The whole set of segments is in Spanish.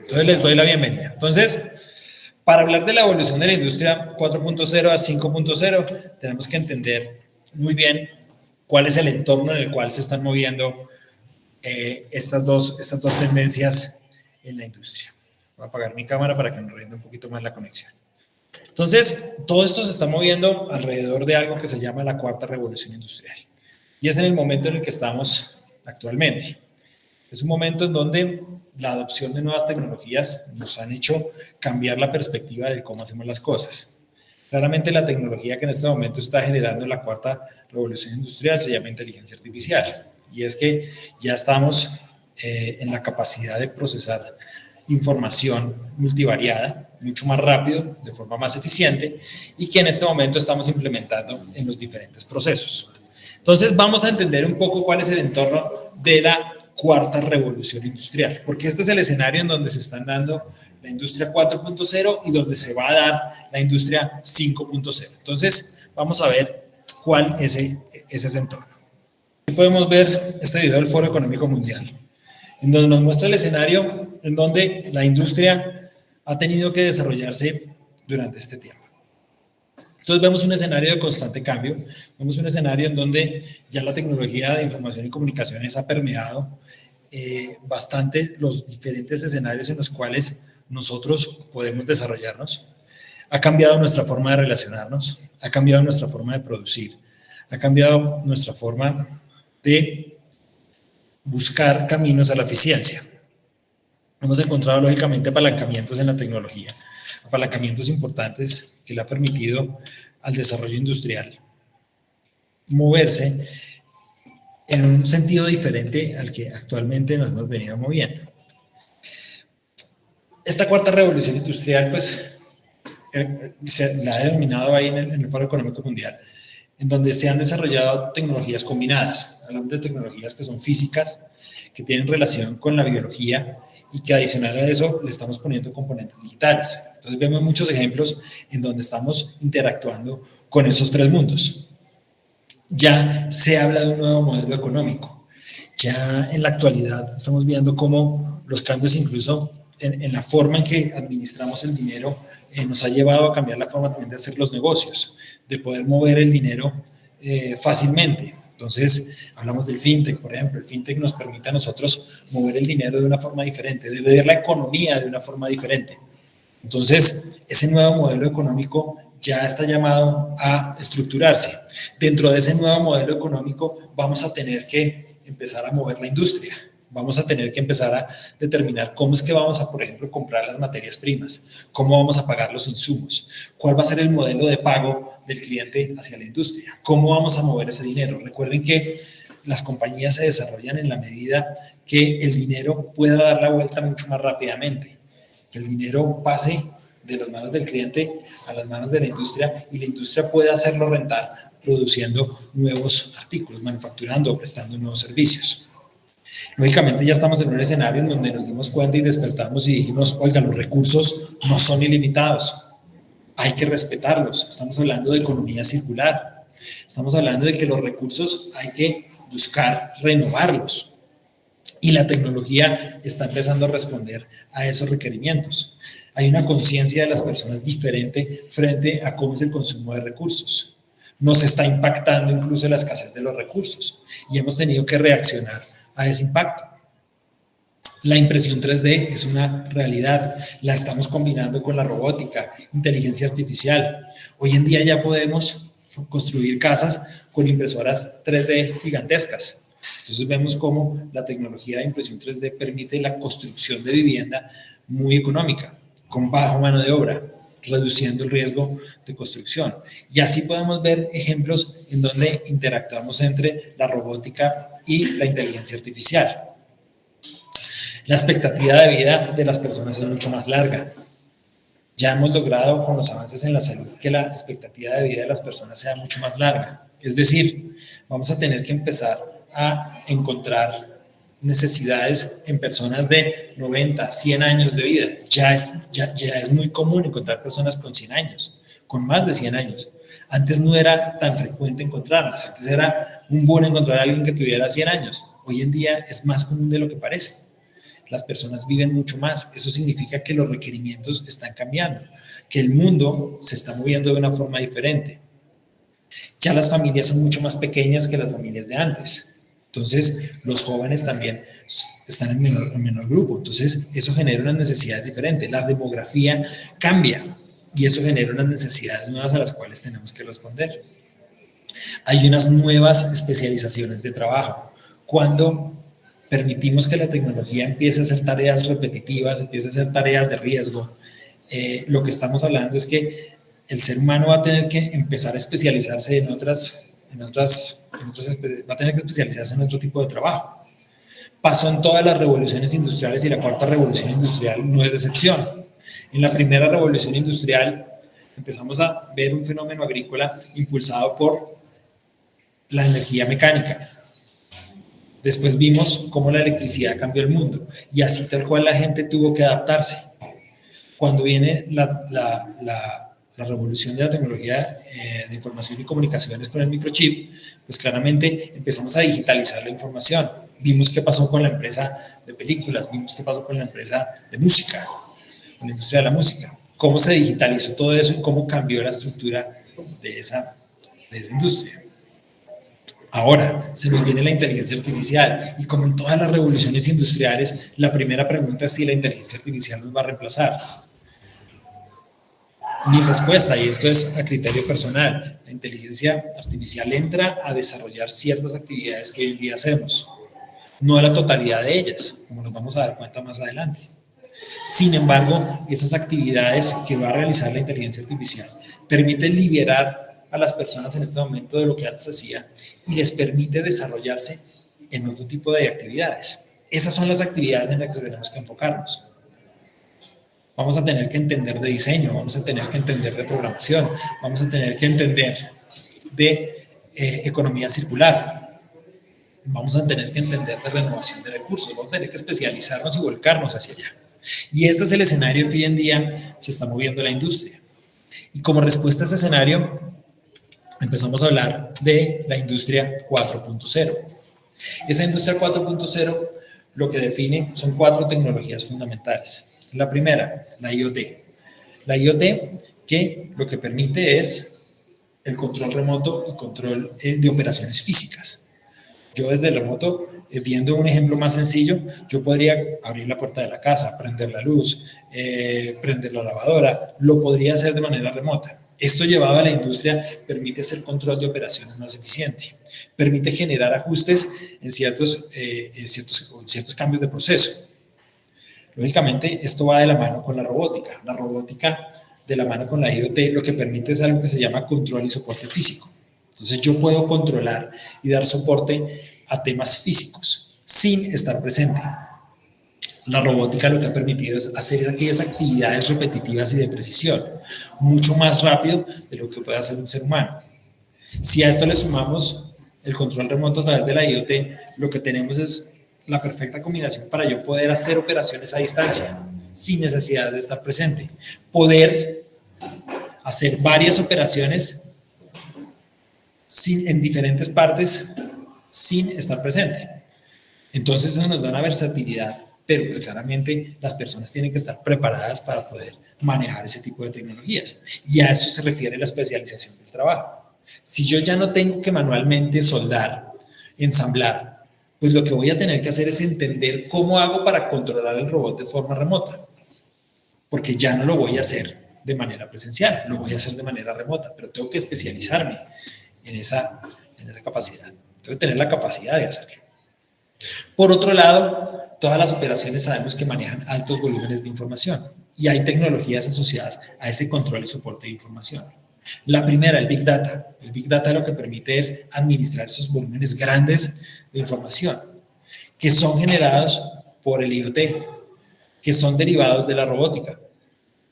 Entonces les doy la bienvenida. Entonces, para hablar de la evolución de la industria 4.0 a 5.0, tenemos que entender muy bien cuál es el entorno en el cual se están moviendo estas dos tendencias en la industria. Voy a apagar mi cámara para que nos rinde un poquito más la conexión. Entonces, todo esto se está moviendo alrededor de algo que se llama la cuarta revolución industrial. Y es en el momento en el que estamos actualmente. Es un momento en donde la adopción de nuevas tecnologías nos han hecho cambiar la perspectiva de cómo hacemos las cosas. Claramente la tecnología que en este momento está generando la cuarta revolución industrial se llama inteligencia artificial. Y es que ya estamos en la capacidad de procesar información multivariada, mucho más rápido, de forma más eficiente, y que en este momento estamos implementando en los diferentes procesos. Entonces vamos a entender un poco cuál es el entorno de la cuarta revolución industrial, porque este es el escenario en donde se están dando la industria 4.0 y donde se va a dar la industria 5.0. Entonces vamos a ver cuál es ese entorno. Aquí podemos ver este video del Foro Económico Mundial, en donde nos muestra el escenario en donde la industria ha tenido que desarrollarse durante este tiempo. Entonces vemos un escenario de constante cambio, vemos un escenario en donde ya la tecnología de información y comunicaciones ha permeado bastante los diferentes escenarios en los cuales nosotros podemos desarrollarnos. Ha cambiado nuestra forma de relacionarnos, ha cambiado nuestra forma de producir, ha cambiado nuestra forma de buscar caminos a la eficiencia. Hemos encontrado lógicamente apalancamientos en la tecnología, apalancamientos importantes que le ha permitido al desarrollo industrial moverse en un sentido diferente al que actualmente nos hemos venido moviendo. Esta cuarta revolución industrial, pues, se la ha denominado ahí en el Foro Económico Mundial, en donde se han desarrollado tecnologías combinadas. Hablamos de tecnologías que son físicas, que tienen relación con la biología y que adicional a eso le estamos poniendo componentes digitales. Entonces vemos muchos ejemplos en donde estamos interactuando con esos tres mundos. Ya se habla de un nuevo modelo económico. Ya en la actualidad estamos viendo cómo los cambios incluso en la forma en que administramos el dinero nos ha llevado a cambiar la forma también de hacer los negocios, de poder mover el dinero fácilmente. Entonces, hablamos del fintech, por ejemplo. El fintech nos permite a nosotros mover el dinero de una forma diferente, de ver la economía de una forma diferente. Entonces, ese nuevo modelo económico ya está llamado a estructurarse. Dentro de ese nuevo modelo económico vamos a tener que empezar a mover la industria. Vamos a tener que empezar a determinar cómo es que vamos a, por ejemplo, comprar las materias primas, cómo vamos a pagar los insumos, cuál va a ser el modelo de pago del cliente hacia la industria, cómo vamos a mover ese dinero. Recuerden que las compañías se desarrollan en la medida que el dinero pueda dar la vuelta mucho más rápidamente, que el dinero pase de las manos del cliente a las manos de la industria y la industria pueda hacerlo rentar produciendo nuevos artículos, manufacturando o prestando nuevos servicios. Lógicamente ya estamos en un escenario en donde nos dimos cuenta y despertamos y dijimos, oiga, los recursos no son ilimitados, hay que respetarlos. Estamos hablando de economía circular, estamos hablando de que los recursos hay que buscar renovarlos y la tecnología está empezando a responder a esos requerimientos. Hay una conciencia de las personas diferente frente a cómo es el consumo de recursos. Nos está impactando incluso la escasez de los recursos y hemos tenido que reaccionar a ese impacto. La impresión 3D es una realidad, la estamos combinando con la robótica, inteligencia artificial. Hoy en día ya podemos construir casas con impresoras 3D gigantescas. Entonces vemos cómo la tecnología de impresión 3D permite la construcción de vivienda muy económica, con baja mano de obra, reduciendo el riesgo de construcción. Y así podemos ver ejemplos en donde interactuamos entre la robótica y la inteligencia artificial. La expectativa de vida de las personas es mucho más larga. Ya hemos logrado con los avances en la salud que la expectativa de vida de las personas sea mucho más larga. Es decir, vamos a tener que empezar a encontrar necesidades en personas de 90, 100 años de vida. Ya es muy común encontrar personas con 100 años, con más de 100 años. Antes no era tan frecuente encontrarlas, antes era un boom encontrar a alguien que tuviera 100 años. Hoy en día es más común de lo que parece. las personas viven mucho más. Eso significa que los requerimientos están cambiando, que el mundo se está moviendo de una forma diferente. Ya las familias son mucho más pequeñas que las familias de antes. Entonces, los jóvenes también están en menor grupo. Entonces, eso genera unas necesidades diferentes. La demografía cambia y eso genera unas necesidades nuevas a las cuales tenemos que responder. Hay unas nuevas especializaciones de trabajo. Cuando permitimos que la tecnología empiece a hacer tareas repetitivas, empiece a hacer tareas de riesgo, lo que estamos hablando es que el ser humano va a tener que empezar a especializarse va a tener que especializarse en otro tipo de trabajo. Pasó en todas las revoluciones industriales y la cuarta revolución industrial no es de excepción. En la primera revolución industrial empezamos a ver un fenómeno agrícola impulsado por la energía mecánica. Después vimos cómo la electricidad cambió el mundo y así tal cual la gente tuvo que adaptarse. Cuando viene la revolución de la tecnología de información y comunicaciones con el microchip, pues claramente empezamos a digitalizar la información. Vimos qué pasó con la empresa de películas, vimos qué pasó con la empresa de música, con la industria de la música, cómo se digitalizó todo eso y cómo cambió la estructura de esa industria. Ahora se nos viene la inteligencia artificial y como en todas las revoluciones industriales, la primera pregunta es si la inteligencia artificial nos va a reemplazar. Mi respuesta, y esto es a criterio personal, la inteligencia artificial entra a desarrollar ciertas actividades que hoy en día hacemos, no a la totalidad de ellas, como nos vamos a dar cuenta más adelante. Sin embargo, esas actividades que va a realizar la inteligencia artificial permiten liberar a las personas en este momento de lo que antes hacía y les permite desarrollarse en otro tipo de actividades. Esas son las actividades en las que tenemos que enfocarnos. Vamos a tener que entender de diseño, vamos a tener que entender de programación, vamos a tener que entender de economía circular, vamos a tener que entender de renovación de recursos, vamos a tener que especializarnos y volcarnos hacia allá. Y este es el escenario que hoy en día se está moviendo la industria. Y como respuesta a ese escenario, empezamos a hablar de la industria 4.0. Esa industria 4.0 lo que define son 4 tecnologías fundamentales. La primera, la IoT. La IoT que lo que permite es el control remoto y control de operaciones físicas. Yo desde el remoto, viendo un ejemplo más sencillo, yo podría abrir la puerta de la casa, prender la luz, prender la lavadora, lo podría hacer de manera remota. Esto llevado a la industria permite hacer control de operaciones más eficiente, permite generar ajustes en ciertos cambios de proceso. Lógicamente, esto va de la mano con la robótica. La robótica, de la mano con la IoT, lo que permite es algo que se llama control y soporte físico. Entonces, yo puedo controlar y dar soporte a temas físicos sin estar presente. La robótica lo que ha permitido es hacer aquellas actividades repetitivas y de precisión, mucho más rápido de lo que puede hacer un ser humano. Si a esto le sumamos el control remoto a través de la IoT, lo que tenemos es la perfecta combinación para yo poder hacer operaciones a distancia, sin necesidad de estar presente. Poder hacer varias operaciones en diferentes partes sin estar presente. Entonces eso nos da una versatilidad, pero pues claramente las personas tienen que estar preparadas para poder manejar ese tipo de tecnologías. Y a eso se refiere la especialización del trabajo. Si yo ya no tengo que manualmente soldar, ensamblar, pues lo que voy a tener que hacer es entender cómo hago para controlar el robot de forma remota, porque ya no lo voy a hacer de manera presencial, lo voy a hacer de manera remota, pero tengo que especializarme en esa capacidad, tengo que tener la capacidad de hacerlo. Por otro lado, todas las operaciones sabemos que manejan altos volúmenes de información y hay tecnologías asociadas a ese control y soporte de información. La primera, el Big Data. El Big Data lo que permite es administrar esos volúmenes grandes de información que son generados por el IoT, que son derivados de la robótica.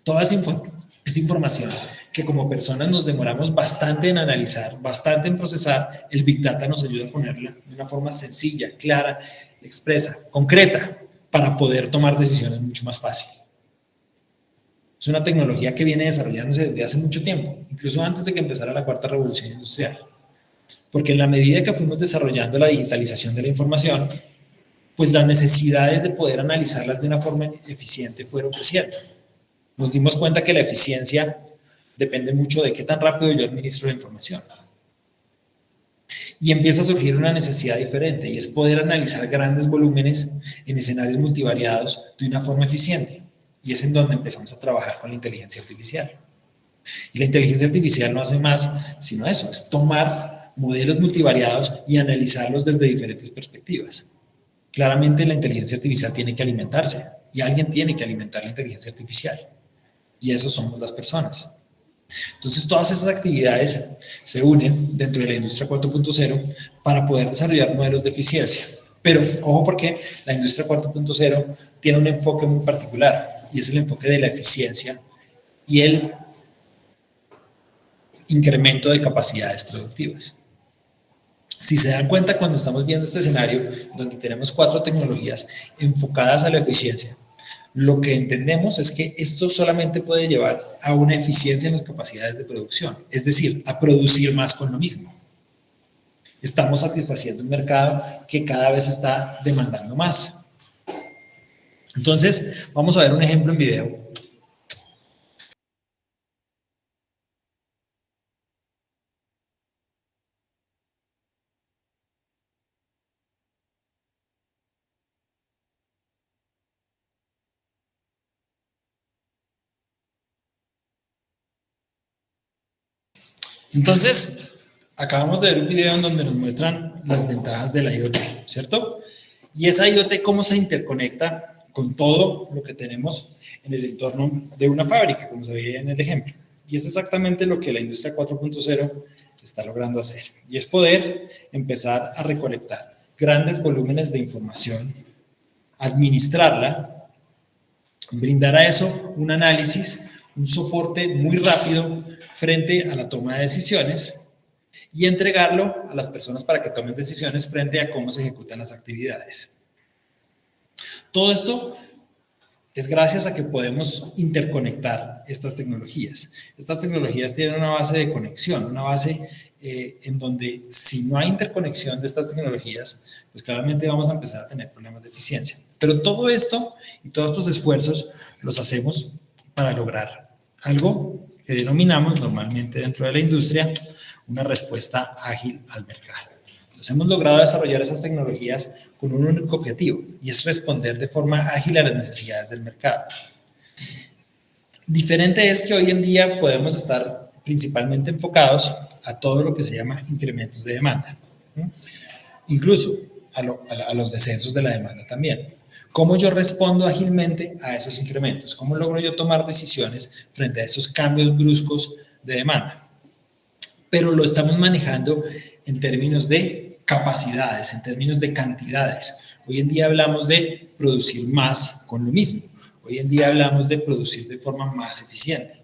Toda esa información que como personas nos demoramos bastante en analizar, bastante en procesar, el Big Data nos ayuda a ponerla de una forma sencilla, clara, expresa, concreta, para poder tomar decisiones mucho más fácil. Es una tecnología que viene desarrollándose desde hace mucho tiempo, incluso antes de que empezara la cuarta revolución industrial. Porque en la medida que fuimos desarrollando la digitalización de la información, pues las necesidades de poder analizarlas de una forma eficiente fueron creciendo. Nos dimos cuenta que la eficiencia depende mucho de qué tan rápido yo administro la información. Y empieza a surgir una necesidad diferente, y es poder analizar grandes volúmenes en escenarios multivariados de una forma eficiente. Y es en donde empezamos a trabajar con la inteligencia artificial. Y la inteligencia artificial no hace más sino eso, es tomar modelos multivariados y analizarlos desde diferentes perspectivas. Claramente la inteligencia artificial tiene que alimentarse, y alguien tiene que alimentar la inteligencia artificial. Y eso somos las personas. Entonces, todas esas actividades se unen dentro de la industria 4.0 para poder desarrollar modelos de eficiencia. Pero, ojo, porque la industria 4.0 tiene un enfoque muy particular, y es el enfoque de la eficiencia y el incremento de capacidades productivas. Si se dan cuenta, cuando estamos viendo este escenario, donde tenemos 4 tecnologías enfocadas a la eficiencia, lo que entendemos es que esto solamente puede llevar a una eficiencia en las capacidades de producción, es decir, a producir más con lo mismo. Estamos satisfaciendo un mercado que cada vez está demandando más. Entonces, vamos a ver un ejemplo en video. Entonces, acabamos de ver un video en donde nos muestran las ventajas de la IoT, ¿cierto? Y esa IoT, ¿cómo se interconecta con todo lo que tenemos en el entorno de una fábrica, como se veía en el ejemplo? Y es exactamente lo que la industria 4.0 está logrando hacer. Y es poder empezar a recolectar grandes volúmenes de información, administrarla, brindar a eso un análisis, un soporte muy rápido frente a la toma de decisiones, y entregarlo a las personas para que tomen decisiones frente a cómo se ejecutan las actividades. Todo esto es gracias a que podemos interconectar estas tecnologías. Estas tecnologías tienen una base de conexión, una base en donde si no hay interconexión de estas tecnologías, pues claramente vamos a empezar a tener problemas de eficiencia. Pero todo esto y todos estos esfuerzos los hacemos para lograr algo que denominamos normalmente dentro de la industria una respuesta ágil al mercado. Entonces, hemos logrado desarrollar esas tecnologías con un único objetivo, y es responder de forma ágil a las necesidades del mercado. Diferente es que hoy en día podemos estar principalmente enfocados a todo lo que se llama incrementos de demanda, incluso a los descensos de la demanda también. ¿Cómo yo respondo ágilmente a esos incrementos? ¿Cómo logro yo tomar decisiones frente a esos cambios bruscos de demanda? Pero lo estamos manejando en términos de capacidades, en términos de cantidades. Hoy en día hablamos de producir más con lo mismo. Hoy en día hablamos de producir de forma más eficiente.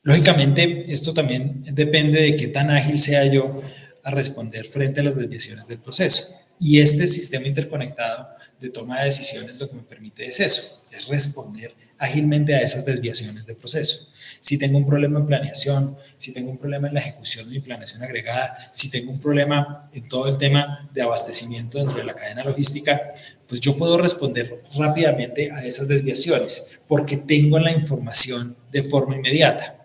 Lógicamente, esto también depende de qué tan ágil sea yo a responder frente a las desviaciones del proceso. Y este sistema interconectado de toma de decisiones lo que me permite es eso, es responder ágilmente a esas desviaciones de proceso. Si tengo un problema en planeación, si tengo un problema en la ejecución de mi planeación agregada, si tengo un problema en todo el tema de abastecimiento dentro de la cadena logística, pues yo puedo responder rápidamente a esas desviaciones porque tengo la información de forma inmediata.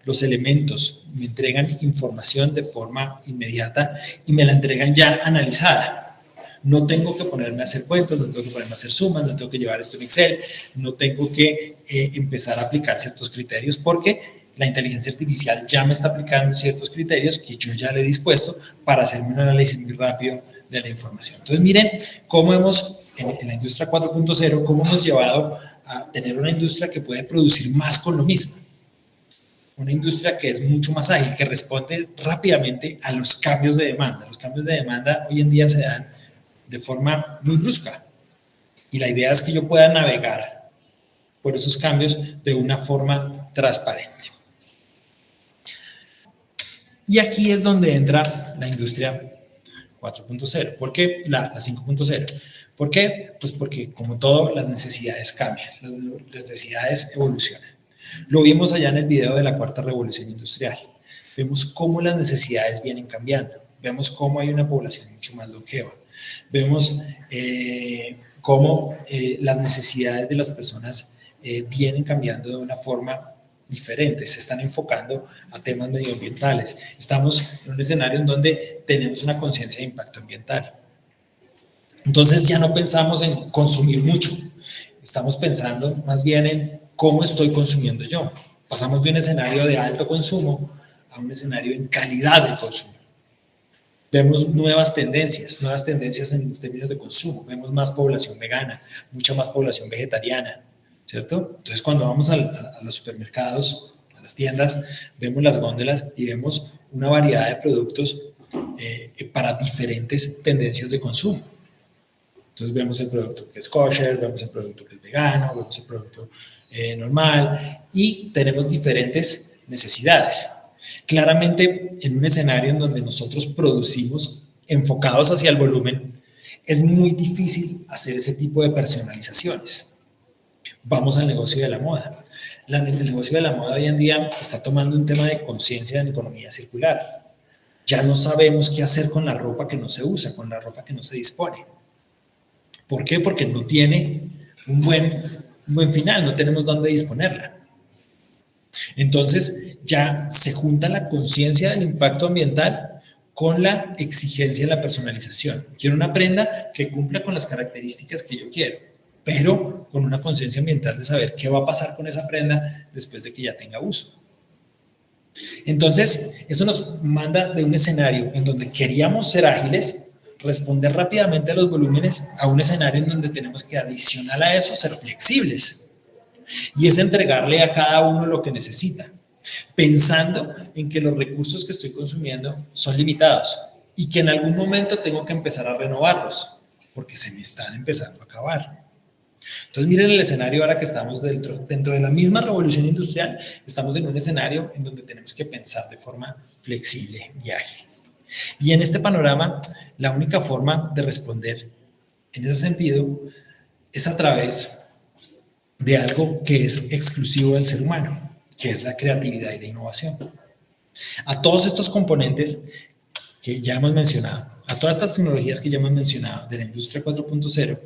Los elementos me entregan información de forma inmediata y me la entregan ya analizada. No tengo que ponerme a hacer cuentas, no tengo que ponerme a hacer sumas, no tengo que llevar esto en Excel, no tengo que empezar a aplicar ciertos criterios porque la inteligencia artificial ya me está aplicando ciertos criterios que yo ya le he dispuesto para hacerme un análisis muy rápido de la información. Entonces, miren cómo hemos, en la industria 4.0, cómo hemos llevado a tener una industria que puede producir más con lo mismo. Una industria que es mucho más ágil, que responde rápidamente a los cambios de demanda. Los cambios de demanda hoy en día se dan de forma muy brusca. Y la idea es que yo pueda navegar por esos cambios de una forma transparente. Y aquí es donde entra la industria 4.0. ¿Por qué la 5.0? ¿Por qué? Pues porque, como todo, las necesidades cambian, las necesidades evolucionan. Lo vimos allá en el video de la cuarta revolución industrial. Vemos cómo las necesidades vienen cambiando. Vemos cómo hay una población mucho más longeva. Vemos cómo las necesidades de las personas vienen cambiando de una forma diferente, se están enfocando a temas medioambientales. Estamos en un escenario en donde tenemos una conciencia de impacto ambiental. Entonces ya no pensamos en consumir mucho, estamos pensando más bien en cómo estoy consumiendo yo. Pasamos de un escenario de alto consumo a un escenario en calidad del consumo. Vemos nuevas tendencias en los términos de consumo. Vemos más población vegana, mucha más población vegetariana, ¿cierto? Entonces, cuando vamos a los supermercados, a las tiendas, vemos las góndolas y vemos una variedad de productos para diferentes tendencias de consumo. Entonces, vemos el producto que es kosher, vemos el producto que es vegano, vemos el producto normal y tenemos diferentes necesidades. Claramente, en un escenario en donde nosotros producimos enfocados hacia el volumen, es muy difícil hacer ese tipo de personalizaciones. Vamos al negocio de la moda. El negocio de la moda hoy en día está tomando un tema de conciencia en economía circular. Ya no sabemos qué hacer con la ropa que no se usa, con la ropa que no se dispone. ¿Por qué? Porque no tiene un buen final, no tenemos dónde disponerla. Entonces, ya se junta la conciencia del impacto ambiental con la exigencia de la personalización. Quiero una prenda que cumpla con las características que yo quiero, pero con una conciencia ambiental de saber qué va a pasar con esa prenda después de que ya tenga uso. Entonces, eso nos manda de un escenario en donde queríamos ser ágiles, responder rápidamente a los volúmenes, a un escenario en donde tenemos que, adicional a eso, ser flexibles. Y es entregarle a cada uno lo que necesita, pensando en que los recursos que estoy consumiendo son limitados y que en algún momento tengo que empezar a renovarlos, porque se me están empezando a acabar. Entonces, miren el escenario ahora que estamos dentro de la misma revolución industrial, estamos en un escenario en donde tenemos que pensar de forma flexible y ágil. Y en este panorama, la única forma de responder en ese sentido es a través de algo que es exclusivo del ser humano, que es la creatividad y la innovación. A todos estos componentes que ya hemos mencionado, a todas estas tecnologías que ya hemos mencionado de la industria 4.0,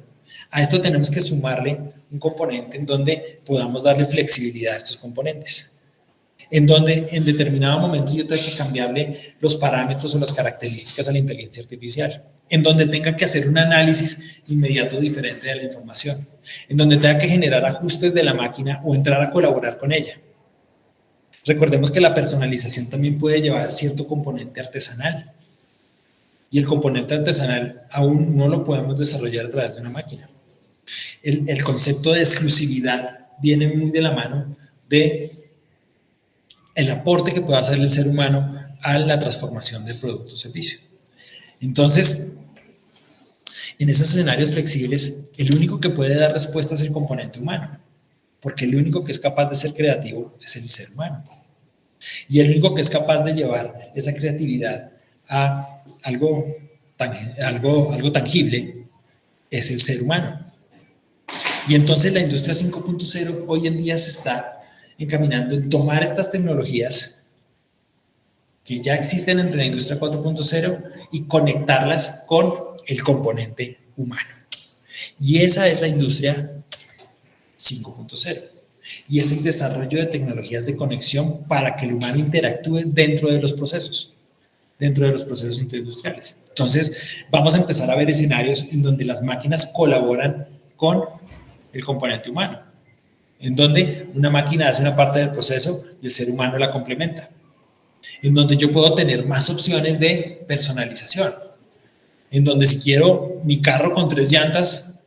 a esto tenemos que sumarle un componente en donde podamos darle flexibilidad a estos componentes, en donde en determinado momento yo tengo que cambiarle los parámetros o las características a la inteligencia artificial, en donde tenga que hacer un análisis inmediato diferente de la información, en donde tenga que generar ajustes de la máquina o entrar a colaborar con ella. Recordemos que la personalización también puede llevar cierto componente artesanal, y el componente artesanal aún no lo podemos desarrollar a través de una máquina. El concepto de exclusividad viene muy de la mano de el aporte que pueda hacer el ser humano a la transformación del producto o servicio. Entonces, en esos escenarios flexibles, el único que puede dar respuesta es el componente humano, porque el único que es capaz de ser creativo es el ser humano. Y el único que es capaz de llevar esa creatividad a algo tangible es el ser humano. Y entonces la industria 5.0 hoy en día se está encaminando en tomar estas tecnologías que ya existen en la industria 4.0 y conectarlas con el componente humano. Y esa es la industria 5.0. Y es el desarrollo de tecnologías de conexión para que el humano interactúe dentro de los procesos industriales. Entonces, vamos a empezar a ver escenarios en donde las máquinas colaboran con el componente humano, en donde una máquina hace una parte del proceso y el ser humano la complementa, en donde yo puedo tener más opciones de personalización, en donde si quiero mi carro con 3 llantas,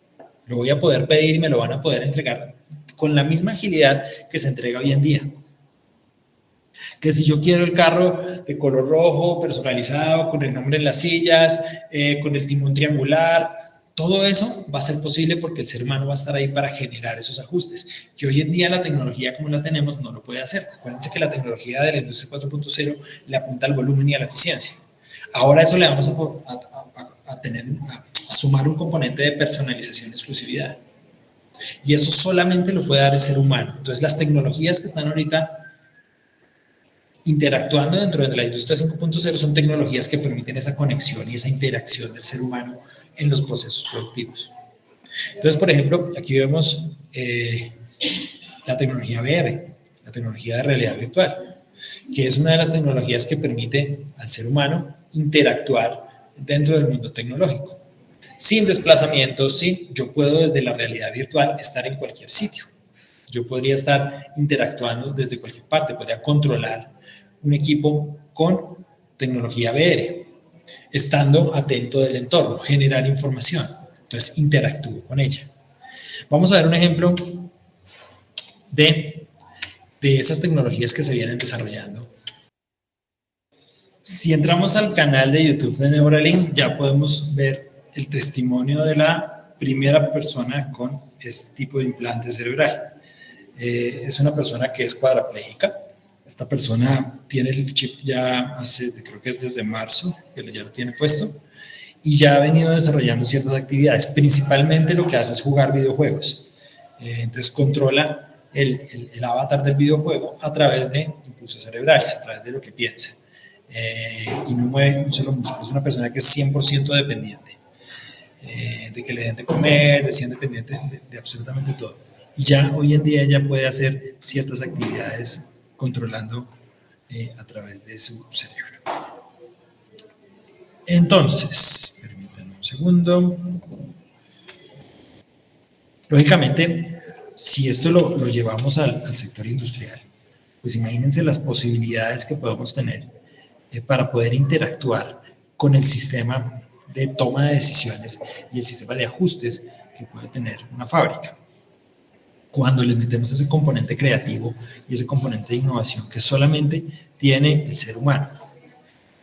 lo voy a poder pedir y me lo van a poder entregar con la misma agilidad que se entrega hoy en día. Que si yo quiero el carro de color rojo, personalizado, con el nombre en las sillas, con el timón triangular, todo eso va a ser posible porque el ser humano va a estar ahí para generar esos ajustes, que hoy en día la tecnología como la tenemos no lo puede hacer. Acuérdense que la tecnología de la industria 4.0 le apunta al volumen y a la eficiencia. Ahora eso le vamos a sumar un componente de personalización y exclusividad. Y eso solamente lo puede dar el ser humano. Entonces las tecnologías que están ahorita interactuando dentro de la industria 5.0 son tecnologías que permiten esa conexión y esa interacción del ser humano en los procesos productivos. Entonces, por ejemplo, aquí vemos la tecnología VR, la tecnología de realidad virtual, que es una de las tecnologías que permite al ser humano interactuar dentro del mundo tecnológico. Sin desplazamientos, yo puedo desde la realidad virtual estar en cualquier sitio. Yo podría estar interactuando desde cualquier parte, podría controlar un equipo con tecnología VR, estando atento del entorno, generar información. Entonces, interactúo con ella. Vamos a ver un ejemplo de esas tecnologías que se vienen desarrollando. Si entramos al canal de YouTube de Neuralink, ya podemos ver el testimonio de la primera persona con este tipo de implante cerebral. Es una persona que es cuadraplégica. Esta persona tiene el chip ya creo que es desde marzo, que ya lo tiene puesto, y ya ha venido desarrollando ciertas actividades. Principalmente lo que hace es jugar videojuegos. Entonces controla el avatar del videojuego a través de impulsos cerebrales, a través de lo que piensa. Y no mueve un solo músculo. Es una persona que es 100% dependiente. De que le den de comer, de ser dependiente de absolutamente todo. Y ya hoy en día ella puede hacer ciertas actividades controlando a través de su cerebro. Entonces, permítanme un segundo. Lógicamente, si esto lo llevamos al sector industrial, pues imagínense las posibilidades que podemos tener para poder interactuar con el sistema de toma de decisiones y el sistema de ajustes que puede tener una fábrica. Cuando le metemos ese componente creativo y ese componente de innovación que solamente tiene el ser humano.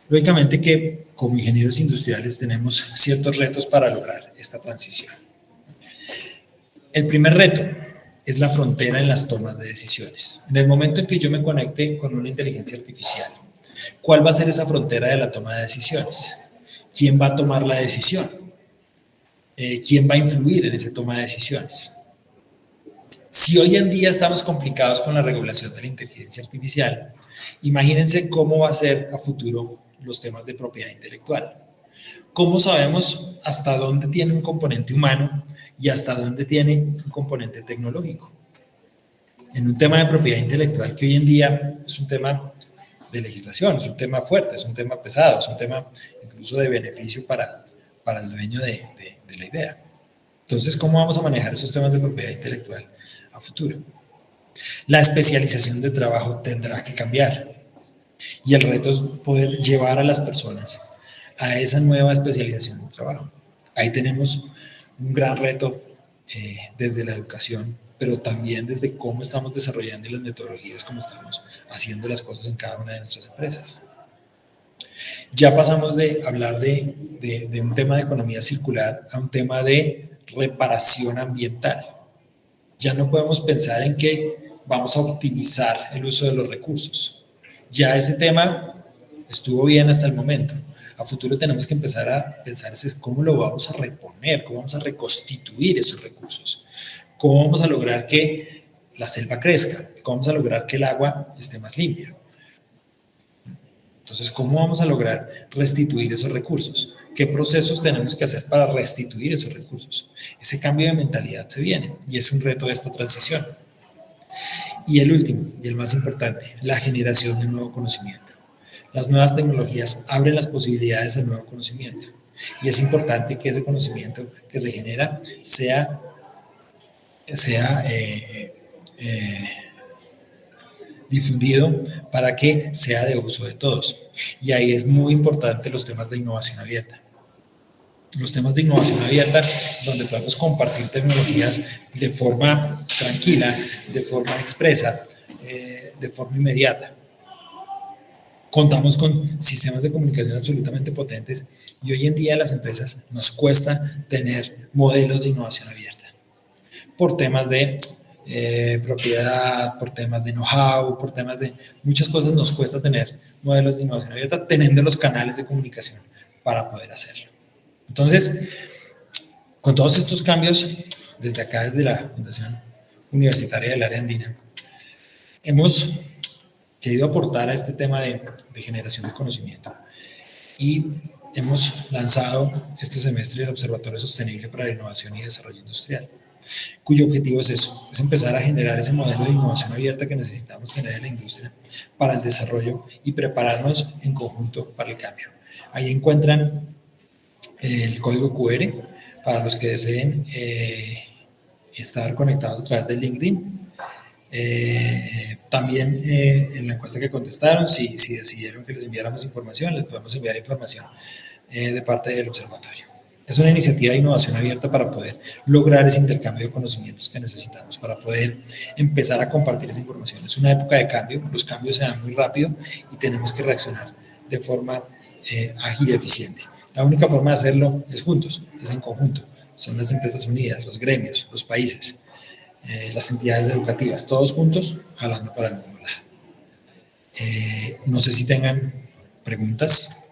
Lógicamente que como ingenieros industriales tenemos ciertos retos para lograr esta transición. El primer reto es la frontera en las tomas de decisiones. En el momento en que yo me conecte con una inteligencia artificial, ¿cuál va a ser esa frontera de la toma de decisiones? ¿Quién va a tomar la decisión? ¿Quién va a influir en esa toma de decisiones? Si hoy en día estamos complicados con la regulación de la inteligencia artificial, imagínense cómo va a ser a futuro los temas de propiedad intelectual. ¿Cómo sabemos hasta dónde tiene un componente humano y hasta dónde tiene un componente tecnológico? En un tema de propiedad intelectual que hoy en día es un tema de legislación, es un tema fuerte, es un tema pesado, es un tema incluso de beneficio para el dueño de la idea. Entonces, ¿cómo vamos a manejar esos temas de propiedad intelectual a futuro? La especialización de trabajo tendrá que cambiar y el reto es poder llevar a las personas a esa nueva especialización de trabajo. Ahí tenemos un gran reto desde la educación, pero también desde cómo estamos desarrollando las metodologías, cómo estamos haciendo las cosas en cada una de nuestras empresas. Ya pasamos de hablar de un tema de economía circular a un tema de reparación ambiental. Ya no podemos pensar en que vamos a optimizar el uso de los recursos. Ya ese tema estuvo bien hasta el momento. A futuro tenemos que empezar a pensar cómo lo vamos a reponer, cómo vamos a reconstituir esos recursos, cómo vamos a lograr que la selva crezca, cómo vamos a lograr que el agua esté más limpia. Entonces, ¿cómo vamos a lograr restituir esos recursos? ¿Qué procesos tenemos que hacer para restituir esos recursos? Ese cambio de mentalidad se viene y es un reto de esta transición. Y el último, y el más importante, la generación de nuevo conocimiento. Las nuevas tecnologías abren las posibilidades al nuevo conocimiento y es importante que ese conocimiento que se genera sea difundido para que sea de uso de todos. Y ahí es muy importante los temas de innovación abierta. Los temas de innovación abierta, donde podemos compartir tecnologías de forma tranquila, de forma expresa, de forma inmediata. Contamos con sistemas de comunicación absolutamente potentes y hoy en día a las empresas nos cuesta tener modelos de innovación abierta por temas de propiedad, por temas de know-how, por temas de muchas cosas nos cuesta tener modelos de innovación abierta teniendo los canales de comunicación para poder hacerlo. Entonces, con todos estos cambios, desde acá, desde la Fundación Universitaria del Área Andina, hemos querido aportar a este tema de generación de conocimiento y hemos lanzado este semestre el Observatorio Sostenible para la Innovación y Desarrollo Industrial, cuyo objetivo es eso, es empezar a generar ese modelo de innovación abierta que necesitamos tener en la industria para el desarrollo y prepararnos en conjunto para el cambio. Ahí encuentran el código QR para los que deseen estar conectados a través de LinkedIn. También en la encuesta que contestaron, si decidieron que les enviáramos información, les podemos enviar información de parte del observatorio. Es una iniciativa de innovación abierta para poder lograr ese intercambio de conocimientos que necesitamos, para poder empezar a compartir esa información. Es una época de cambio, los cambios se dan muy rápido y tenemos que reaccionar de forma ágil y eficiente. La única forma de hacerlo es juntos, es en conjunto. Son las empresas unidas, los gremios, los países, las entidades educativas, todos juntos, jalando para el mismo lado. No sé si tengan preguntas.